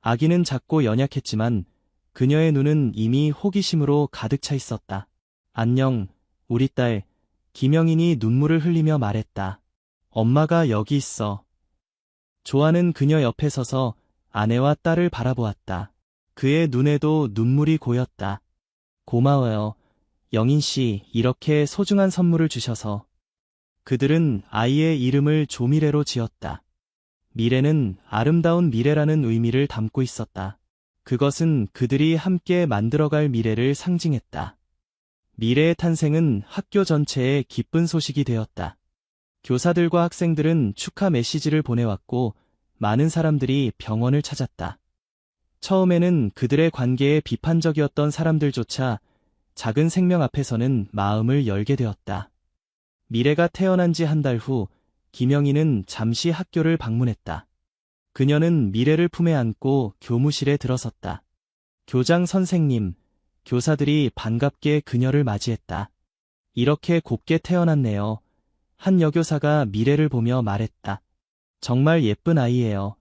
아기는 작고 연약했지만 그녀의 눈은 이미 호기심으로 가득 차 있었다. 안녕, 우리 딸. 김영인이 눈물을 흘리며 말했다. 엄마가 여기 있어. 조안은 그녀 옆에 서서 아내와 딸을 바라보았다. 그의 눈에도 눈물이 고였다. 고마워요. 영인 씨, 이렇게 소중한 선물을 주셔서. 그들은 아이의 이름을 조미래로 지었다. 미래는 아름다운 미래라는 의미를 담고 있었다. 그것은 그들이 함께 만들어갈 미래를 상징했다. 미래의 탄생은 학교 전체에 기쁜 소식이 되었다. 교사들과 학생들은 축하 메시지를 보내왔고 많은 사람들이 병원을 찾았다. 처음에는 그들의 관계에 비판적이었던 사람들조차 작은 생명 앞에서는 마음을 열게 되었다. 미래가 태어난 지 한 달 후 김영인은 잠시 학교를 방문했다. 그녀는 미래를 품에 안고 교무실에 들어섰다. 교장 선생님, 교사들이 반갑게 그녀를 맞이했다. 이렇게 곱게 태어났네요. 한 여교사가 미래를 보며 말했다. 정말 예쁜 아이예요.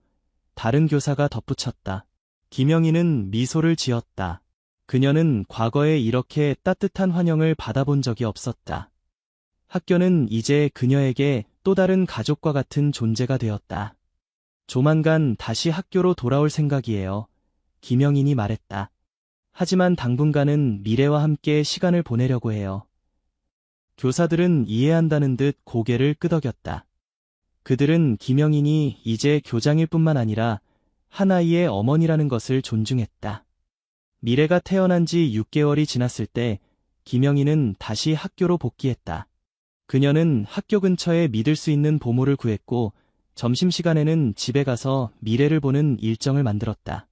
다른 교사가 덧붙였다. 김영인은 미소를 지었다. 그녀는 과거에 이렇게 따뜻한 환영을 받아본 적이 없었다. 학교는 이제 그녀에게 또 다른 가족과 같은 존재가 되었다. 조만간 다시 학교로 돌아올 생각이에요. 김영인이 말했다. 하지만 당분간은 미래와 함께 시간을 보내려고 해요. 교사들은 이해한다는 듯 고개를 끄덕였다. 그들은 김영인이 이제 교장일 뿐만 아니라 한 아이의 어머니라는 것을 존중했다. 미래가 태어난 지 6개월이 지났을 때 김영희는 다시 학교로 복귀했다. 그녀는 학교 근처에 믿을 수 있는 보모를 구했고 점심시간에는 집에 가서 미래를 보는 일정을 만들었다.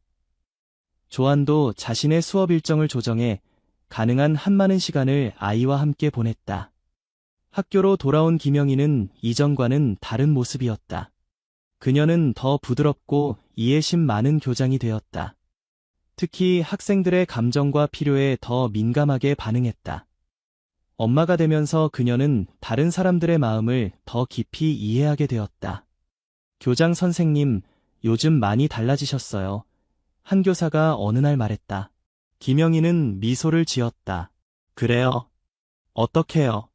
조안도 자신의 수업 일정을 조정해 가능한 한 많은 시간을 아이와 함께 보냈다. 학교로 돌아온 김영희는 이전과는 다른 모습이었다. 그녀는 더 부드럽고 이해심 많은 교장이 되었다. 특히 학생들의 감정과 필요에 더 민감하게 반응했다. 엄마가 되면서 그녀는 다른 사람들의 마음을 더 깊이 이해하게 되었다. 교장 선생님, 요즘 많이 달라지셨어요. 한 교사가 어느 날 말했다. 김영희는 미소를 지었다. 그래요? 어떻게요?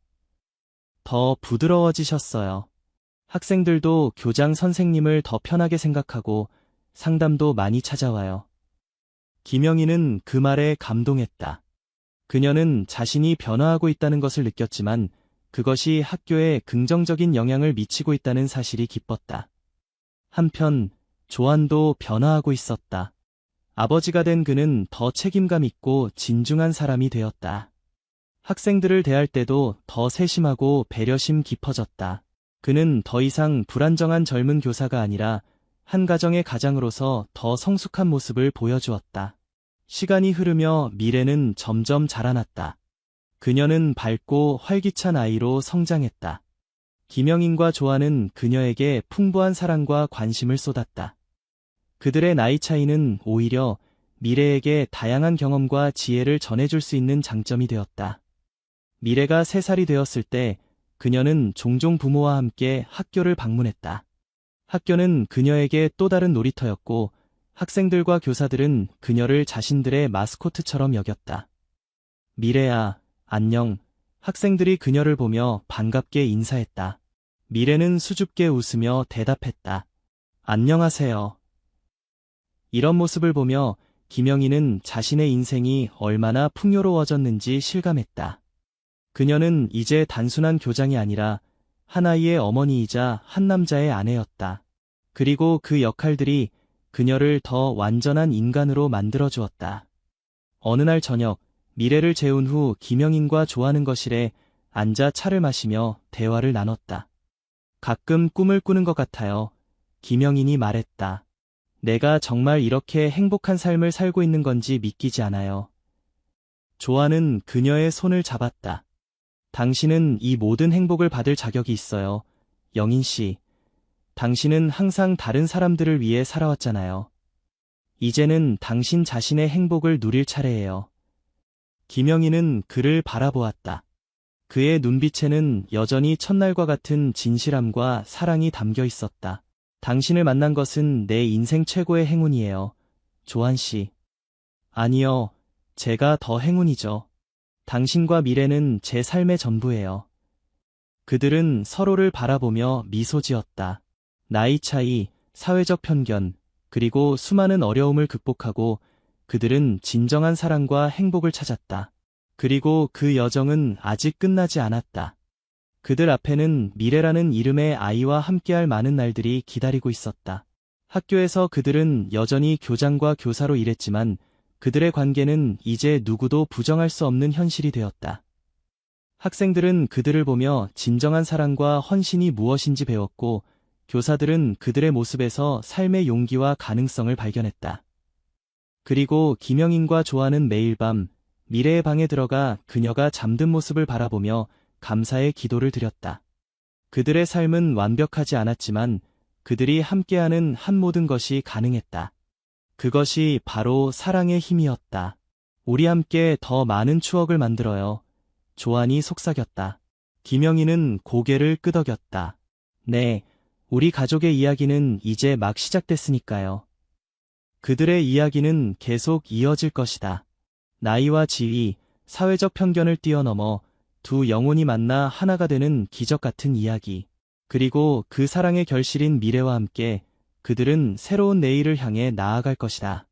더 부드러워지셨어요. 학생들도 교장 선생님을 더 편하게 생각하고 상담도 많이 찾아와요. 김영희는 그 말에 감동했다. 그녀는 자신이 변화하고 있다는 것을 느꼈지만 그것이 학교에 긍정적인 영향을 미치고 있다는 사실이 기뻤다. 한편 조안도 변화하고 있었다. 아버지가 된 그는 더 책임감 있고 진중한 사람이 되었다. 학생들을 대할 때도 더 세심하고 배려심 깊어졌다. 그는 더 이상 불안정한 젊은 교사가 아니라 한 가정의 가장으로서 더 성숙한 모습을 보여주었다. 시간이 흐르며 미래는 점점 자라났다. 그녀는 밝고 활기찬 아이로 성장했다. 김영인과 조아는 그녀에게 풍부한 사랑과 관심을 쏟았다. 그들의 나이 차이는 오히려 미래에게 다양한 경험과 지혜를 전해줄 수 있는 장점이 되었다. 미래가 3살이 되었을 때 그녀는 종종 부모와 함께 학교를 방문했다. 학교는 그녀에게 또 다른 놀이터였고 학생들과 교사들은 그녀를 자신들의 마스코트처럼 여겼다. 미래야, 안녕. 학생들이 그녀를 보며 반갑게 인사했다. 미래는 수줍게 웃으며 대답했다. 안녕하세요. 이런 모습을 보며 김영희는 자신의 인생이 얼마나 풍요로워졌는지 실감했다. 그녀는 이제 단순한 교장이 아니라 한 아이의 어머니이자 한 남자의 아내였다. 그리고 그 역할들이 그녀를 더 완전한 인간으로 만들어주었다. 어느 날 저녁, 미래를 재운 후 김영인과 조아는 거실에 앉아 차를 마시며 대화를 나눴다. 가끔 꿈을 꾸는 것 같아요. 김영인이 말했다. 내가 정말 이렇게 행복한 삶을 살고 있는 건지 믿기지 않아요. 조아는 그녀의 손을 잡았다. 당신은 이 모든 행복을 받을 자격이 있어요. 영인 씨. 당신은 항상 다른 사람들을 위해 살아왔잖아요. 이제는 당신 자신의 행복을 누릴 차례예요. 김영희는 그를 바라보았다. 그의 눈빛에는 여전히 첫날과 같은 진실함과 사랑이 담겨 있었다. 당신을 만난 것은 내 인생 최고의 행운이에요. 조한 씨. 아니요, 제가 더 행운이죠. 당신과 미래는 제 삶의 전부예요. 그들은 서로를 바라보며 미소 지었다. 나이 차이, 사회적 편견, 그리고 수많은 어려움을 극복하고 그들은 진정한 사랑과 행복을 찾았다. 그리고 그 여정은 아직 끝나지 않았다. 그들 앞에는 미래라는 이름의 아이와 함께할 많은 날들이 기다리고 있었다. 학교에서 그들은 여전히 교장과 교사로 일했지만 그들의 관계는 이제 누구도 부정할 수 없는 현실이 되었다. 학생들은 그들을 보며 진정한 사랑과 헌신이 무엇인지 배웠고 교사들은 그들의 모습에서 삶의 용기와 가능성을 발견했다. 그리고 김영인과 조아는 매일 밤 미래의 방에 들어가 그녀가 잠든 모습을 바라보며 감사의 기도를 드렸다. 그들의 삶은 완벽하지 않았지만 그들이 함께하는 한 모든 것이 가능했다. 그것이 바로 사랑의 힘이었다. 우리 함께 더 많은 추억을 만들어요. 조안이 속삭였다. 김영희는 고개를 끄덕였다. 네, 우리 가족의 이야기는 이제 막 시작됐으니까요. 그들의 이야기는 계속 이어질 것이다. 나이와 지위, 사회적 편견을 뛰어넘어 두 영혼이 만나 하나가 되는 기적 같은 이야기. 그리고 그 사랑의 결실인 미래와 함께 그들은 새로운 내일을 향해 나아갈 것이다.